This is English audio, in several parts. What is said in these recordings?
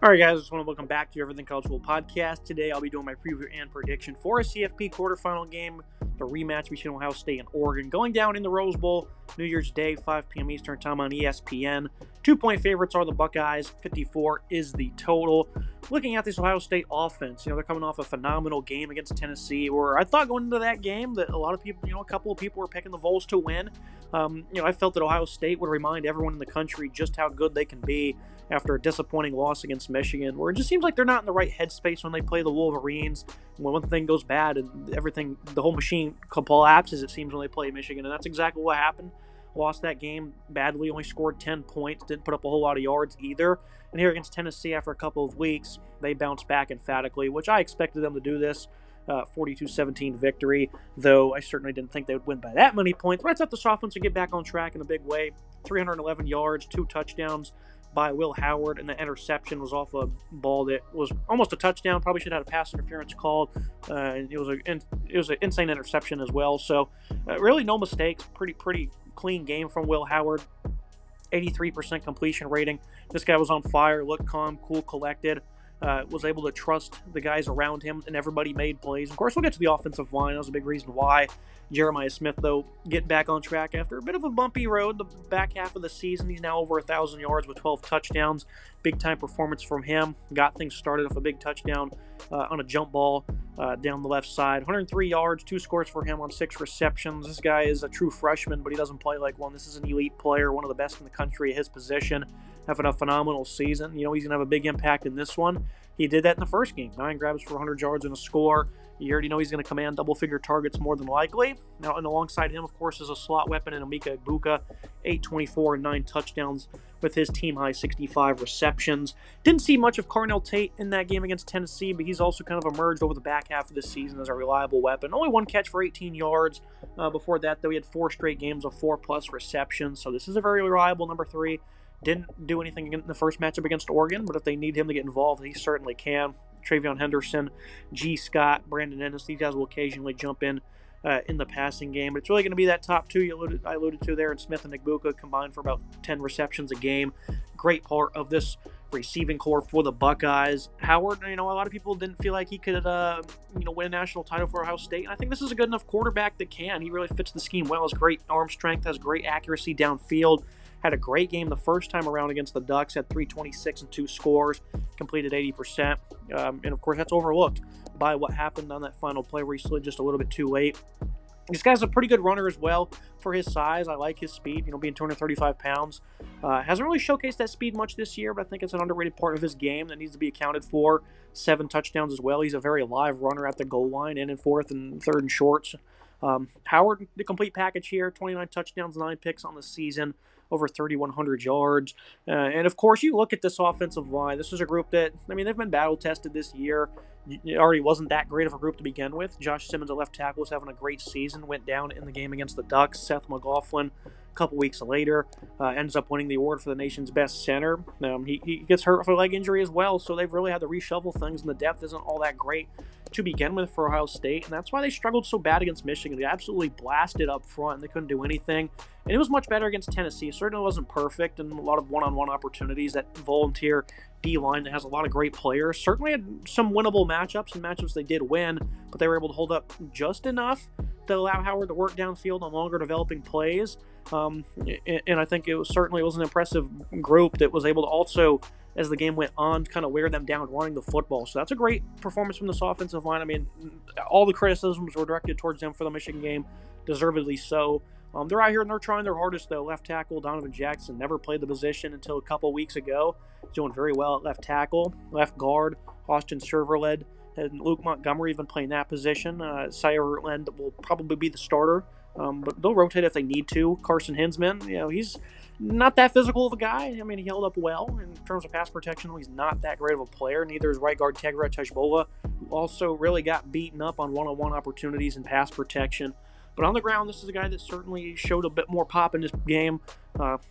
All right, guys, just want to welcome back to your Everything College Football podcast. Today, I'll be doing my preview and prediction for a CFP quarterfinal game, the rematch between Ohio State and Oregon, going down in the Rose Bowl, New Year's Day, 5 p.m. Eastern Time on ESPN. 2-point favorites are the Buckeyes. 54 is the total. Looking at this Ohio State offense, they're coming off a phenomenal game against Tennessee, where I thought going into that game that a lot of people, a couple of people were picking the Vols to win. I felt that Ohio State would remind everyone in the country just how good they can be after a disappointing loss against Michigan, where it just seems like they're not in the right headspace when they play the Wolverines. When one thing goes bad and the whole machine collapses, it seems, when they play Michigan, and that's exactly what happened. Lost that game badly, only scored 10 points, didn't put up a whole lot of yards either. And here against Tennessee, after a couple of weeks, they bounced back emphatically, which I expected them to do this. 42-17 victory, though I certainly didn't think they would win by that many points. But I thought the offense would get back on track in a big way. 311 yards, 2 touchdowns by Will Howard, and the interception was off a ball that was almost a touchdown. Probably should have had a pass interference called. It was an insane interception as well. So really no mistakes. Pretty clean game from Will Howard. 83% completion rating. This guy was on fire, looked calm, cool, collected. Was able to trust the guys around him, and everybody made plays. Of course, we'll get to the offensive line. That was a big reason why. Jeremiah Smith, though, getting back on track after a bit of a bumpy road the back half of the season. He's now over 1,000 yards with 12 touchdowns. Big-time performance from him. Got things started off a big touchdown on a jump ball down the left side. 103 yards, 2 scores for him on 6 receptions. This guy is a true freshman, but he doesn't play like one. This is an elite player, one of the best in the country at his position. Having a phenomenal season. He's going to have a big impact in this one. He did that in the first game. 9 grabs for 100 yards and a score. You already know he's going to command double-figure targets more than likely. Now, and alongside him, of course, is a slot weapon in Emeka Egbuka. 824 and 9 touchdowns with his team-high 65 receptions. Didn't see much of Carnell Tate in that game against Tennessee, but he's also kind of emerged over the back half of the season as a reliable weapon. Only 1 catch for 18 yards. Before that, though, he had 4 straight games of 4-plus receptions. So this is a very reliable number 3. Didn't do anything in the first matchup against Oregon, but if they need him to get involved, he certainly can. Travion Henderson, G. Scott, Brandon Ennis, these guys will occasionally jump in the passing game. But it's really going to be that top 2 I alluded to there, and Smith and Egbuka combined for about 10 receptions a game. Great part of this receiving core for the Buckeyes. Howard, a lot of people didn't feel like he could, win a national title for Ohio State. And I think this is a good enough quarterback that can. He really fits the scheme well. Has great arm strength, has great accuracy downfield. Had a great game the first time around against the Ducks. Had 326 and 2 scores. Completed 80%. And, of course, that's overlooked by what happened on that final play where he slid just a little bit too late. This guy's a pretty good runner as well for his size. I like his speed, being 235 pounds. Hasn't really showcased that speed much this year, but I think it's an underrated part of his game that needs to be accounted for. 7 touchdowns as well. He's a very live runner at the goal line and in 4th and 3rd and shorts. Howard, the complete package here, 29 touchdowns, 9 picks on the season, over 3,100 yards. And, of course, you look at this offensive line. This is a group that, they've been battle-tested this year. It already wasn't that great of a group to begin with. Josh Simmons, a left tackle, was having a great season. Went down in the game against the Ducks. Seth McLaughlin, a couple weeks later, ends up winning the award for the nation's best center. He gets hurt with a leg injury as well, so they've really had to reshuffle things, and the depth isn't all that great to begin with for Ohio State, and that's why they struggled so bad against Michigan. They absolutely blasted up front, and they couldn't do anything. And it was much better against Tennessee. It certainly wasn't perfect, and a lot of one-on-one opportunities. That volunteer D-line that has a lot of great players certainly had some winnable matchups, and matchups they did win, but they were able to hold up just enough to allow Howard to work downfield on longer developing plays. And I think it was an impressive group that was able to also, as the game went on, kind of wear them down running the football. So that's a great performance from this offensive line. All the criticisms were directed towards them for the Michigan game, deservedly so. They're out here and they're trying their hardest, though. Left tackle Donovan Jackson never played the position until a couple weeks ago. He's doing very well at left tackle. Left guard, Austin Serverled and Luke Montgomery have been playing that position. Sire Lend will probably be the starter, but they'll rotate if they need to. Carson Hinsman, he's not that physical of a guy. He held up well in terms of pass protection. He's not that great of a player. Neither is right guard Tegra Tejbola, who also really got beaten up on one-on-one opportunities and pass protection. But on the ground, this is a guy that certainly showed a bit more pop in this game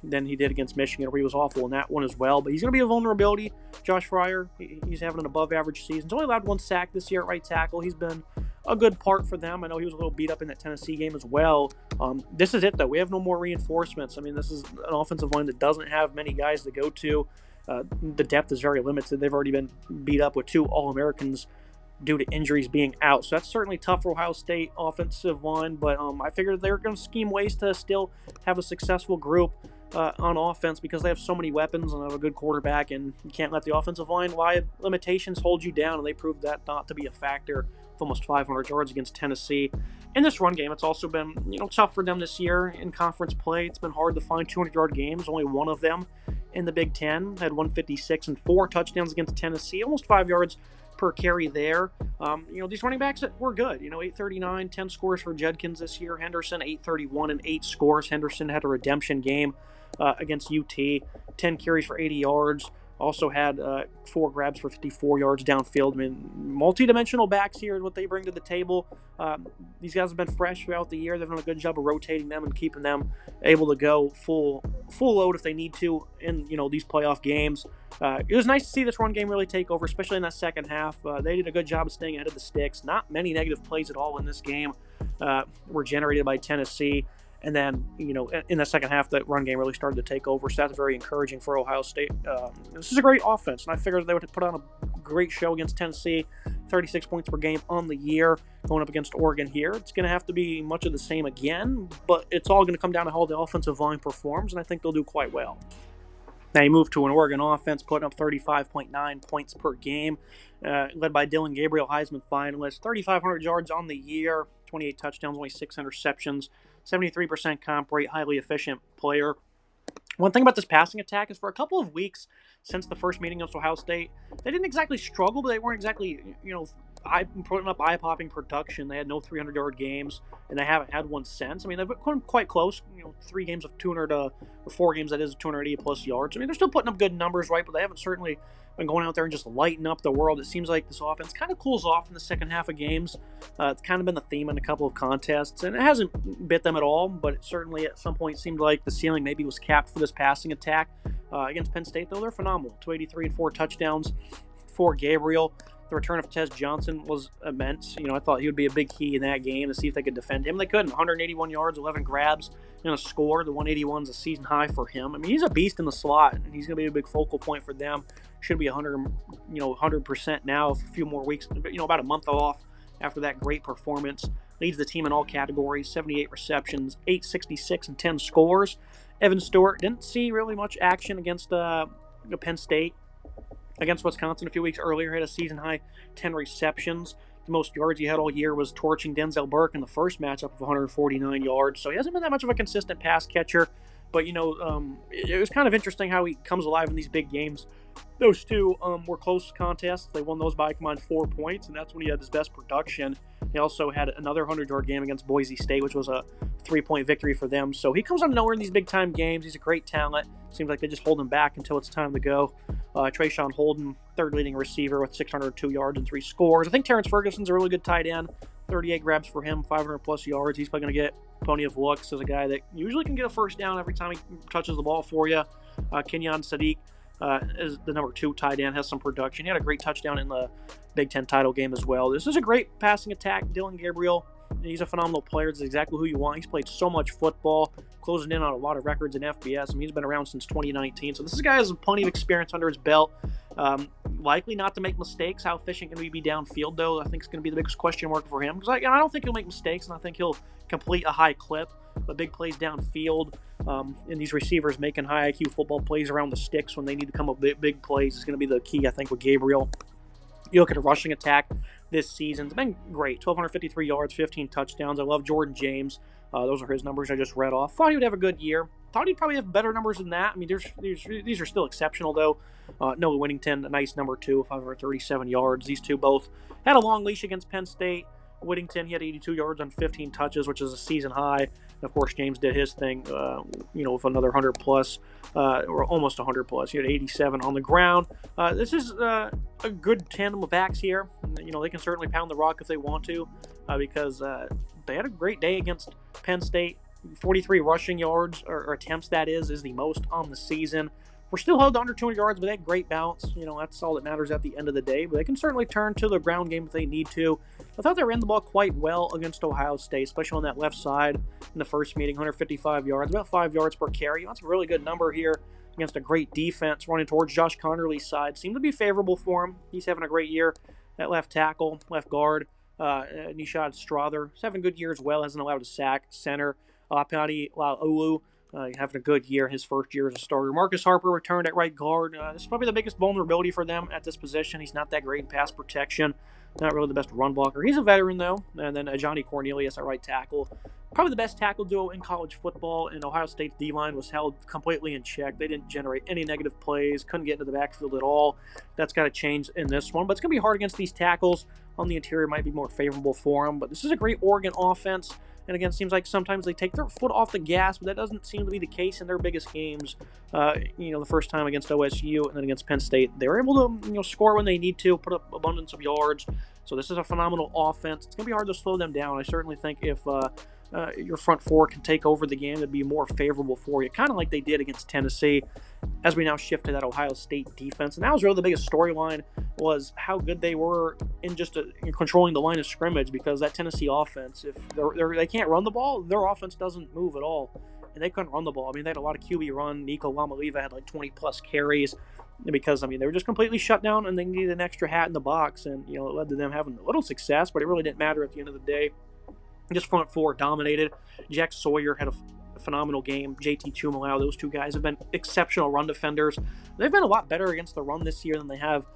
than he did against Michigan, where he was awful in that one as well. But he's going to be a vulnerability. Josh Fryer, he's having an above-average season. He's only allowed 1 sack this year at right tackle. He's been a good part for them. I know he was a little beat up in that Tennessee game as well. This is it, though. We have no more reinforcements. This is an offensive line that doesn't have many guys to go to. The depth is very limited. They've already been beat up with 2 All-Americans due to injuries being out. So that's certainly tough for Ohio State offensive line, but I figured they're going to scheme ways to still have a successful group on offense because they have so many weapons and have a good quarterback, and you can't let the offensive line limitations hold you down, and they proved that not to be a factor with almost 500 yards against Tennessee. In this run game, it's also been tough for them this year in conference play. It's been hard to find 200-yard games. Only one of them in the Big Ten had 156 and 4 touchdowns against Tennessee, almost 5 yards per carry there. These running backs were good. 839, 10 scores for Judkins this year. Henderson, 831 and 8 scores. Henderson had a redemption game against UT, 10 carries for 80 yards. Also had 4 grabs for 54 yards downfield. I mean, multi-dimensional backs here is what they bring to the table. These guys have been fresh throughout the year. They've done a good job of rotating them and keeping them able to go full load if they need to in these playoff games. It was nice to see this run game really take over, especially in that second half. They did a good job of staying ahead of the sticks. Not many negative plays at all in this game were generated by Tennessee. And then, in the second half, that run game really started to take over. So that's very encouraging for Ohio State. This is a great offense, and I figured they would put on a great show against Tennessee. 36 points per game on the year, going up against Oregon here. It's going to have to be much of the same again, but it's all going to come down to how the offensive line performs, and I think they'll do quite well. Now you move to an Oregon offense putting up 35.9 points per game, led by Dillon Gabriel, Heisman finalist. 3,500 yards on the year, 28 touchdowns, only 6 interceptions, 73% comp rate, highly efficient player. One thing about this passing attack is for a couple of weeks since the first meeting against Ohio State, they didn't exactly struggle, but they weren't exactly, putting up eye-popping production. They had no 300-yard games, and they haven't had one since. I mean, they've been quite close, 3 games of 200, or 4 games, that is, 280-plus yards. I mean, they're still putting up good numbers, right, but they haven't certainly been going out there and just lighting up the world. It seems like this offense kind of cools off in the second half of games. It's kind of been the theme in a couple of contests, and it hasn't bit them at all, but it certainly at some point seemed like the ceiling maybe was capped for this passing attack. Against Penn State, though, they're phenomenal. 283 and 4 touchdowns for Gabriel. The return of Tez Johnson was immense. I thought he would be a big key in that game to see if they could defend him. They couldn't. 181 yards, 11 grabs, and a score. The 181 is a season high for him. I mean, he's a beast in the slot, and he's going to be a big focal point for them. Should be 100% now. A few more weeks, about a month off after that great performance. Leads the team in all categories. 78 receptions, 866 and 10 scores. Evan Stewart didn't see really much action against Penn State. Against Wisconsin a few weeks earlier, had a season-high 10 receptions. The most yards he had all year was torching Denzel Burke in the first matchup of 149 yards. So he hasn't been that much of a consistent pass catcher. But, it was kind of interesting how he comes alive in these big games. Those two were close contests. They won those by a combined 4 points, and that's when he had his best production. He also had another 100-yard game against Boise State, which was a 3-point victory for them. So he comes out of nowhere in these big-time games. He's a great talent. Seems like they just hold him back until it's time to go. Trayshawn Holden, third leading receiver with 602 yards and 3 scores. I think Terrence Ferguson's a really good tight end. 38 grabs for him, 500-plus yards. He's probably going to get plenty of looks as a guy that usually can get a first down every time he touches the ball for you. Kenyon Sadiq is the number 2 tight end, has some production. He had a great touchdown in the Big Ten title game as well. This is a great passing attack. Dillon Gabriel, he's a phenomenal player. It's exactly who you want. He's played so much football, closing in on a lot of records in FBS. I mean, he's been around since 2019. So this guy has plenty of experience under his belt. Likely not to make mistakes. How efficient can he be downfield, though? I think it's going to be the biggest question mark for him. Because I don't think he'll make mistakes, and I think he'll complete a high clip. But big plays downfield, and these receivers making high IQ football plays around the sticks when they need to come up big plays is going to be the key, I think, with Gabriel. You look at a rushing attack this season. It's been great. 1,253 yards, 15 touchdowns. I love Jordan James. Those are his numbers I just read off. Thought he would have a good year. Thought he'd probably have better numbers than that. I mean, these are still exceptional, though. Noah Whittington, a nice number 2, 537 yards. These two both had a long leash against Penn State. Whittington, he had 82 yards on 15 touches, which is a season high. And of course, James did his thing, with another 100-plus, or almost 100-plus. He had 87 on the ground. This is a good tandem of backs here. They can certainly pound the rock if they want to, because they had a great day against Penn State. 43 rushing yards, or attempts, that is the most on the season. We're still held to under 200 yards, but they had great bounce. That's all that matters at the end of the day. But they can certainly turn to the ground game if they need to. I thought they ran the ball quite well against Ohio State, especially on that left side in the first meeting. 155 yards, about 5 yards per carry. That's a really good number here against a great defense running towards Josh Connerly's side. Seemed to be favorable for him. He's having a great year at left tackle, left guard. Nishad Strother is having a good year as well. Hasn't allowed a sack. Center, Apani Laolu, having a good year, his first year as a starter. Marcus Harper returned at right guard. This is probably the biggest vulnerability for them at this position. He's not that great in pass protection. Not really the best run blocker. He's a veteran, though. And then Johnny Cornelius at right tackle. Probably the best tackle duo in college football. And Ohio State's D-line was held completely in check. They didn't generate any negative plays. Couldn't get into the backfield at all. That's got to change in this one. But it's going to be hard against these tackles. On the interior might be more favorable for them. But this is a great Oregon offense. And again, it seems like sometimes they take their foot off the gas, but that doesn't seem to be the case in their biggest games. The first time against OSU and then against Penn State, they were able to score when they need to, put up abundance of yards. So this is a phenomenal offense. It's going to be hard to slow them down. I certainly think if your front four can take over the game, it'd be more favorable for you, kind of like they did against Tennessee. As we now shift to that Ohio State defense, and that was really the biggest storyline, was how good they were in just controlling the line of scrimmage, because that Tennessee offense, if they can't run the ball, their offense doesn't move at all, and they couldn't run the ball. I mean, they had a lot of QB run. Nico Lamaliva had like 20-plus carries because, they were just completely shut down, and they needed an extra hat in the box, and, it led to them having a little success, but it really didn't matter at the end of the day. Just front four dominated. Jack Sawyer had a phenomenal game. JT Tumalau, those two guys have been exceptional run defenders. They've been a lot better against the run this year than they have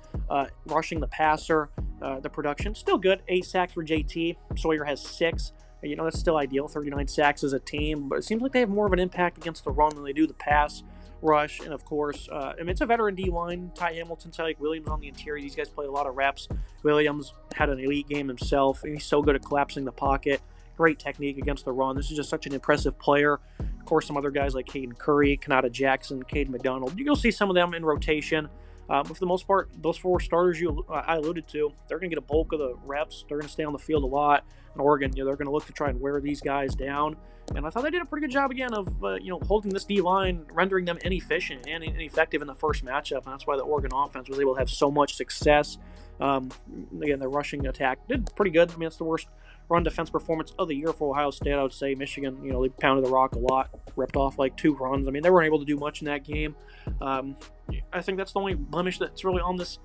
rushing the passer. The production still good. 8 sacks for JT. Sawyer has 6. That's still ideal. 39 sacks as a team, but it seems like they have more of an impact against the run than they do the pass rush. And of course, it's a veteran D-line. Ty Hamilton, Tyleik Williams on the interior. These guys play a lot of reps. Williams had an elite game himself. He's so good at collapsing the pocket. Great technique against the run. This is just such an impressive player. Of course, some other guys like Caden Curry, Kanata Jackson, Caden McDonald. You'll see some of them in rotation. But for the most part, those 4 starters I alluded to, they're going to get a bulk of the reps. They're going to stay on the field a lot. In Oregon, they're going to look to try and wear these guys down. And I thought they did a pretty good job again of holding this D-line, rendering them inefficient and ineffective in the first matchup. And that's why the Oregon offense was able to have so much success. Again, their rushing attack did pretty good. It's the worst run defense performance of the year for Ohio State, I would say. Michigan, they pounded the rock a lot, ripped off like 2 runs. They weren't able to do much in that game. I think that's the only blemish that's really on this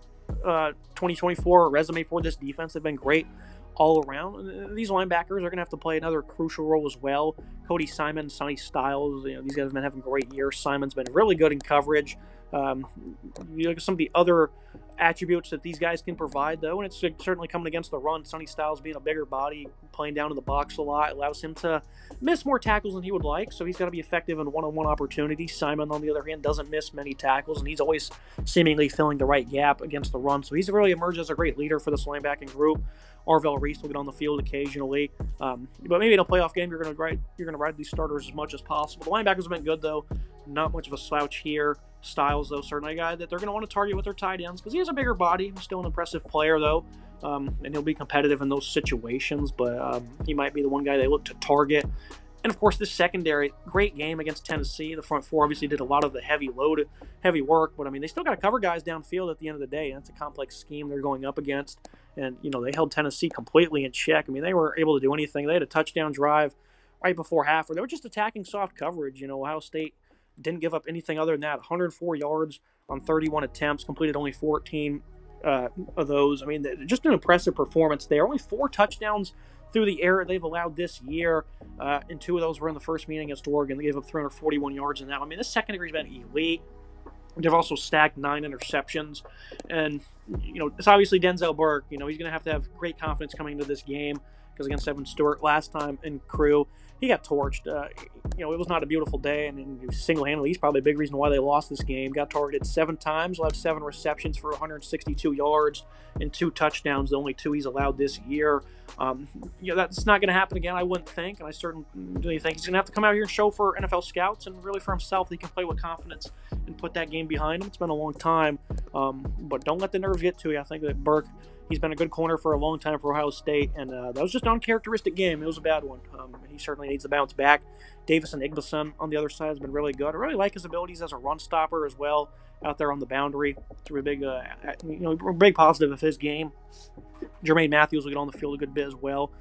2024 resume for this defense. They've been great all around. These linebackers are going to have to play another crucial role as well. Cody Simon, Sonny Styles, these guys have been having great years. Simon's been really good in coverage. Some of the other attributes that these guys can provide, though, and it's certainly coming against the run. Sonny Styles being a bigger body, playing down in the box a lot, allows him to miss more tackles than he would like, so he's got to be effective in one-on-one opportunities. Simon, on the other hand, doesn't miss many tackles, and he's always seemingly filling the right gap against the run, so he's really emerged as a great leader for this linebacking group. Arvell Reese will get on the field occasionally, but maybe in a playoff game you're going to ride these starters as much as possible. The linebackers have been good, though. Not much of a slouch here. Styles, though, certainly a guy that they're going to want to target with their tight ends because he has a bigger body. He's still an impressive player, though, and he'll be competitive in those situations, but he might be the one guy they look to target. And, of course, this secondary, great game against Tennessee. The front four obviously did a lot of the heavy work, but, they still got to cover guys downfield at the end of the day, and it's a complex scheme they're going up against. And, they held Tennessee completely in check. They were able to do anything. They had a touchdown drive right before half where they were just attacking soft coverage. Ohio State didn't give up anything other than that. 104 yards on 31 attempts, completed only 14 of those. Just an impressive performance there. Only 4 touchdowns through the air they've allowed this year, and 2 of those were in the first meeting against Oregon. They gave up 341 yards in that. This secondary's been elite. They've also stacked 9 interceptions, and it's obviously Denzel Burke. He's going to have great confidence coming into this game because against Evan Stewart last time in Crew, he got torched. It was not a beautiful day, and single-handedly, he's probably a big reason why they lost this game. Got targeted 7 times, allowed 7 receptions for 162 yards and 2 touchdowns, the only 2 he's allowed this year. That's not going to happen again, I wouldn't think, and I certainly think he's going to have to come out here and show for NFL scouts and really for himself that he can play with confidence and put that game behind him. It's been a long time, but don't let the nerves get to you. I think that Burke, he's been a good corner for a long time for Ohio State, and that was just an uncharacteristic game. It was a bad one. He certainly needs to bounce back. Davison Igbeson on the other side has been really good. I really like his abilities as a run stopper as well. out there on the boundary. It's a big, big positive of his game. Jermaine Matthews will get on the field a good bit as well.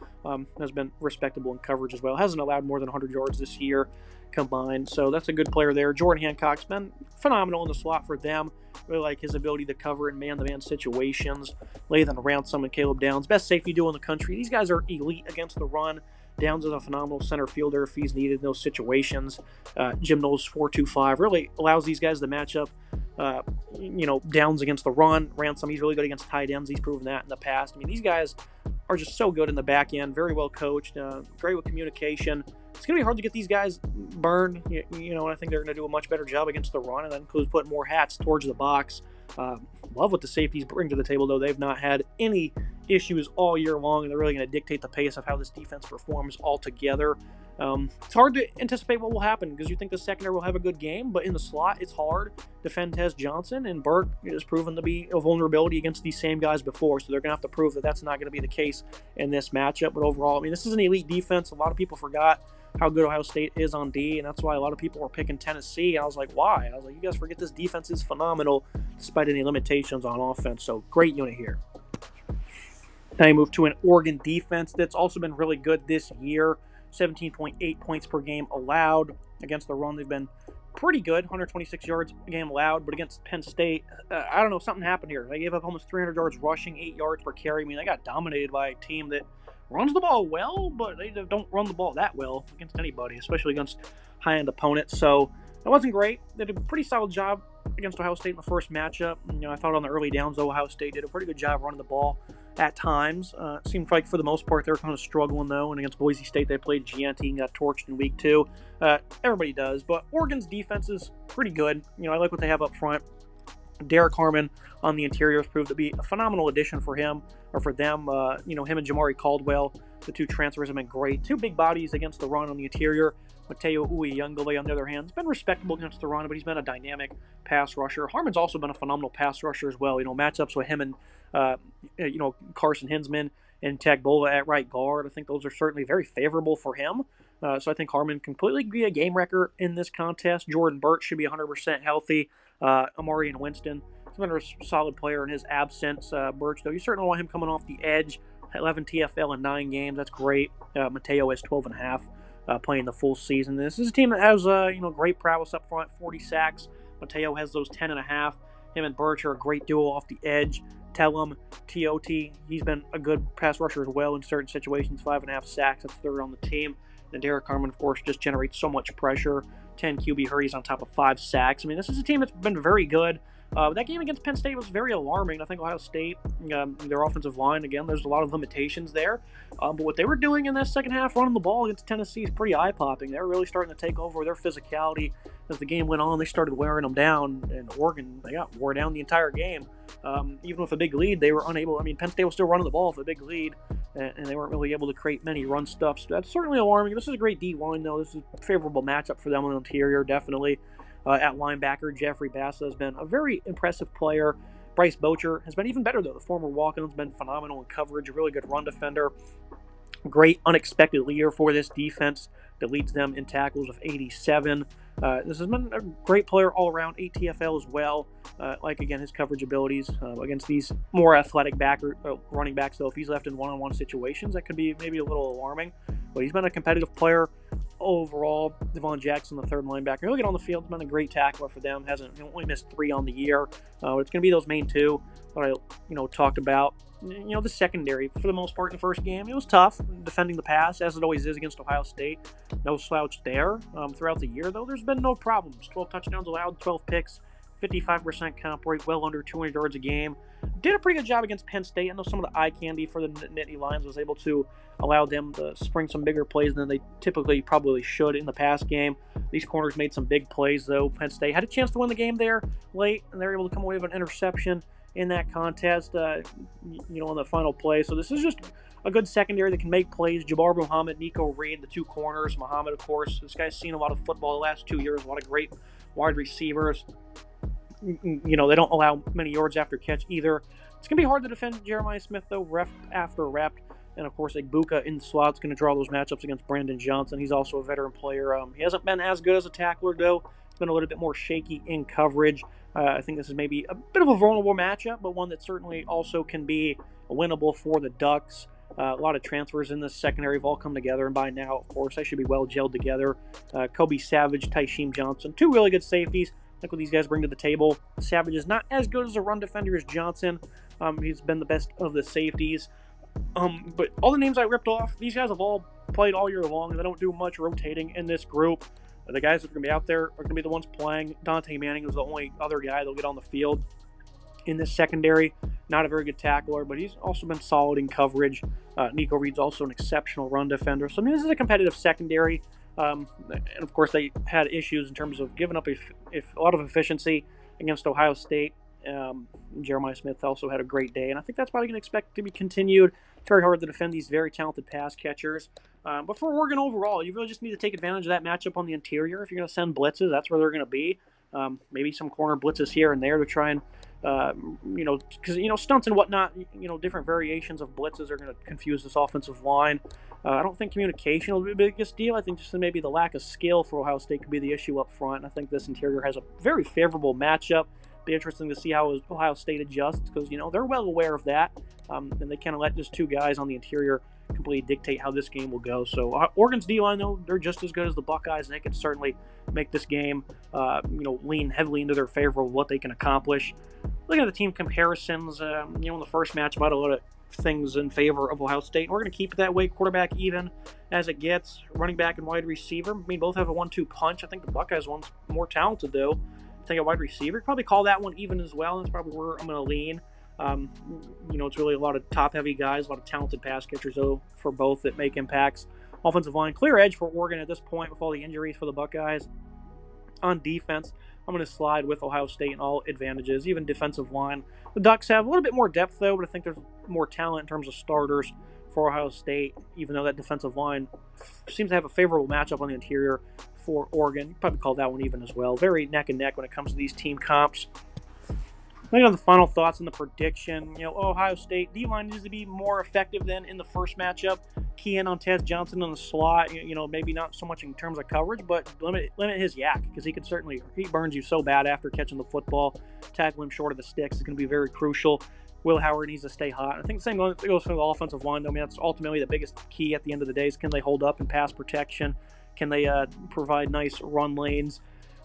Has been respectable in coverage as well. Hasn't allowed more than 100 yards this year combined, so that's a good player there. Jordan Hancock's been phenomenal in the slot for them. Really like his ability to cover in man-to-man situations. Lathan Ransom and Caleb Downs, best safety duo in the country. These guys are elite against the run. Downs is a phenomenal center fielder if he's needed in those situations. Jim Knowles 4.25 really allows these guys to match up. Downs against the run. Ransom, he's really good against tight ends. He's proven that in the past. I mean, these guys are just so good in the back end. Very well coached. Great with communication. It's going to be hard to get these guys burned. And I think they're going to do a much better job against the run, and that includes putting more hats towards the box. Love what the safeties bring to the table, though. They've not had any issues all year long, and they're really going to dictate the pace of how this defense performs altogether. It's hard to anticipate what will happen because you think the secondary will have a good game, but in the slot, it's hard. Defend Tez Johnson, and Burke has proven to be a vulnerability against these same guys before, so they're going to have to prove that that's not going to be the case in this matchup. But overall, I mean, this is an elite defense. A lot of people forgot how good Ohio State is on D, and that's why a lot of people were picking Tennessee. I was like, why? I was like, you guys forget this defense is phenomenal despite any limitations on offense, so great unit here. Now you move to an Oregon defense that's also been really good this year. 17.8 points per game allowed. Against the run, they've been pretty good, 126 yards a game allowed, but against Penn State, I don't know, something happened here. They gave up almost 300 yards rushing, 8 yards per carry. I mean, they got dominated by a team that runs the ball well, but they don't run the ball that well against anybody, especially against high-end opponents. So that wasn't great. They did a pretty solid job against Ohio State in the first matchup. I thought on the early downs, though, Ohio State did a pretty good job running the ball at times. Seemed like for the most part they were kind of struggling, though, and against Boise State they played Gianti and got torched in week 2. Everybody does, but Oregon's defense is pretty good. I like what they have up front. Derek Harmon on the interior has proved to be a phenomenal addition for him, or for them. Him and Jamari Caldwell, the two transfers, have been great. Two big bodies against the run on the interior. Mateo Uyeyungale, on the other hand, has been respectable against the run, but he's been a dynamic pass rusher. Harmon's also been a phenomenal pass rusher as well. Matchups with him and, Carson Hinsman and Tagbola at right guard, I think those are certainly very favorable for him. So I think Harmon completely be a game wrecker in this contest. Jordan Burt should be 100% healthy. Amari and Winston, he's been a solid player in his absence. Birch, though, you certainly want him coming off the edge. 11 TFL in 9 games, that's great. Mateo has 12.5. Playing the full season. This is a team that has great prowess up front, 40 sacks. Mateo has those 10.5. Him and Birch are a great duo off the edge. Tellum, T.O.T., he's been a good pass rusher as well in certain situations, 5.5 sacks. That's third on the team. And Derek Harmon, of course, just generates so much pressure. 10 QB hurries on top of 5 sacks. I mean, this is a team that's been very good. That game against Penn State was very alarming. I think Ohio State, their offensive line, again, there's a lot of limitations there. But what they were doing in that second half, running the ball against Tennessee, is pretty eye-popping. They were really starting to take over their physicality. As the game went on, they started wearing them down. And Oregon, they got wore down the entire game. Even with a big lead, they were unable. I mean, Penn State was still running the ball with a big lead, and they weren't really able to create many run stuffs. So that's certainly alarming. This is a great D-line, though. This is a favorable matchup for them on the interior, definitely. At linebacker, Jeffrey Bassa has been a very impressive player. Bryce Bocher has been even better, though. The former walk-on has been phenomenal in coverage, a really good run defender. Great unexpected leader for this defense that leads them in tackles with 87. This has been a great player all around, 8 TFL as well. Again, his coverage abilities against these more athletic running backs, though, if he's left in one-on-one situations, that could be maybe a little alarming. But he's been a competitive player overall. Devon Jackson, the third linebacker, he'll get on the field. He's been a great tackler for them. Only missed 3 on the year. It's going to be those main 2 that I talked about. The secondary, for the most part, in the first game, it was tough defending the pass, as it always is against Ohio State. No slouch there. Throughout the year, though, there's been no problems. 12 touchdowns allowed, 12 picks, 55% comp rate, well under 200 yards a game. Did a pretty good job against Penn State. I know some of the eye candy for the Nittany Lions was able to allow them to spring some bigger plays than they typically probably should in the past game. These corners made some big plays, though. Penn State had a chance to win the game there late, and they were able to come away with an interception in that contest, on the final play. So this is just a good secondary that can make plays. Jabbar Muhammad, Nico Reed, the 2 corners. Muhammad, of course, this guy's seen a lot of football the last 2 years, a lot of great wide receivers. They don't allow many yards after catch either. It's going to be hard to defend Jeremiah Smith, though, rep after rep. And, of course, Egbuka in the slot is going to draw those matchups against Brandon Johnson. He's also a veteran player. He hasn't been as good as a tackler, though. He's been a little bit more shaky in coverage. I think this is maybe a bit of a vulnerable matchup, but one that certainly also can be winnable for the Ducks. A lot of transfers in this secondary have all come together, and by now, of course, they should be well gelled together. Kobe Savage, Tysheem Johnson, two really good safeties. I think what these guys bring to the table. Savage is not as good as a run defender as Johnson. He's been the best of the safeties. But all the names I ripped off, these guys have all played all year long, and they don't do much rotating in this group. The guys that are going to be out there are going to be the ones playing. Dante Manning is the only other guy that'll get on the field in this secondary. Not a very good tackler, but he's also been solid in coverage. Nico Reed's also an exceptional run defender. So, I mean, this is a competitive secondary. And, of course, they had issues in terms of giving up a lot of efficiency against Ohio State. Jeremiah Smith also had a great day, and I think that's probably going to expect to be continued. It's very hard to defend these very talented pass catchers. But for Oregon overall, you really just need to take advantage of that matchup on the interior. If you're going to send blitzes, that's where they're going to be. Maybe some corner blitzes here and there to try and, because, stunts and whatnot, different variations of blitzes are going to confuse this offensive line. I don't think communication will be the biggest deal. I think just maybe the lack of skill for Ohio State could be the issue up front. I think this interior has a very favorable matchup. Be interesting to see how Ohio State adjusts because, they're well aware of that. And they kind of let just two guys on the interior completely dictate how this game will go. So Oregon's D-line, though, they're just as good as the Buckeyes, and they can certainly make this game, lean heavily into their favor of what they can accomplish. Looking at the team comparisons, in the first match, about a lot of things in favor of Ohio State. We're going to keep it that way. Quarterback even as it gets. Running back and wide receiver. I mean, both have a 1-2 punch. I think the Buckeyes one's more talented, though. I think a wide receiver. Probably call that one even as well. That's probably where I'm going to lean. It's really a lot of top-heavy guys, a lot of talented pass catchers, though, for both that make impacts. Offensive line, clear edge for Oregon at this point with all the injuries for the Buckeyes. On defense, I'm going to slide with Ohio State in all advantages, even defensive line. The Ducks have a little bit more depth, though, but I think there's more talent in terms of starters for Ohio State, even though that defensive line seems to have a favorable matchup on the interior for Oregon. You probably call that one even as well. Very neck and neck when it comes to these team comps. Looking at the final thoughts on the prediction, Ohio State D-line needs to be more effective than in the first matchup. Key in on Tez Johnson in the slot, maybe not so much in terms of coverage, but limit his yak because he burns you so bad after catching the football. Tackle him short of the sticks is going to be very crucial. Will Howard needs to stay hot. I think the same goes for the offensive line. I mean, that's ultimately the biggest key at the end of the day is can they hold up in pass protection? Can they provide nice run lanes?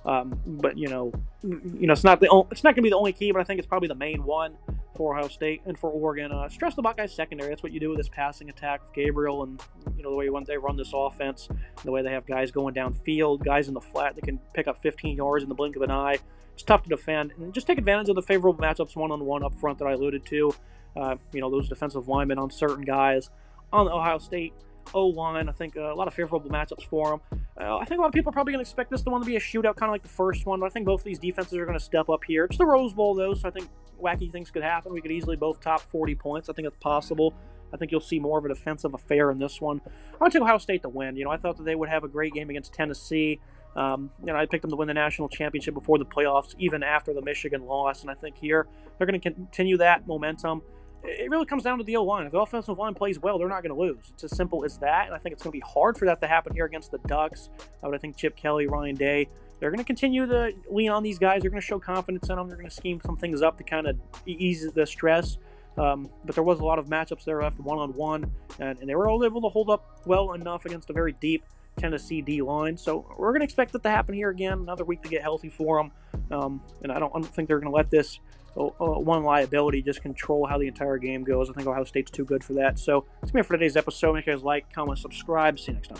But it's not going to be the only key, but I think it's probably the main one for Ohio State and for Oregon. Stress the Buckeyes secondary. That's what you do with this passing attack with Gabriel and the way they run this offense, the way they have guys going downfield, guys in the flat that can pick up 15 yards in the blink of an eye. It's tough to defend, and just take advantage of the favorable matchups one-on-one up front that I alluded to. Those defensive linemen on certain guys on the Ohio State O-line. I think a lot of favorable matchups for them. I think a lot of people are probably going to expect this one to be a shootout, kind of like the first one, but I think both of these defenses are going to step up here. It's the Rose Bowl, though, so I think wacky things could happen. We could easily both top 40 points. I think it's possible. I think you'll see more of a defensive affair in this one. I want to take Ohio State to win. I thought that they would have a great game against Tennessee. I picked them to win the national championship before the playoffs, even after the Michigan loss, and I think here they're going to continue that momentum. It really comes down to the O-line. If the offensive line plays well, they're not going to lose. It's as simple as that, and I think it's going to be hard for that to happen here against the Ducks. But I think Chip Kelly, Ryan Day, they're going to continue to lean on these guys. They're going to show confidence in them. They're going to scheme some things up to kind of ease the stress. But there was a lot of matchups there left one-on-one, and they were all able to hold up well enough against a very deep Tennessee D-line. So we're going to expect it to happen here again. Another week to get healthy for them. And I don't think they're going to let this one liability just control how the entire game goes. I think Ohio State's too good for that. So that's me for today's episode. Make sure you guys like, comment, subscribe. See you next time.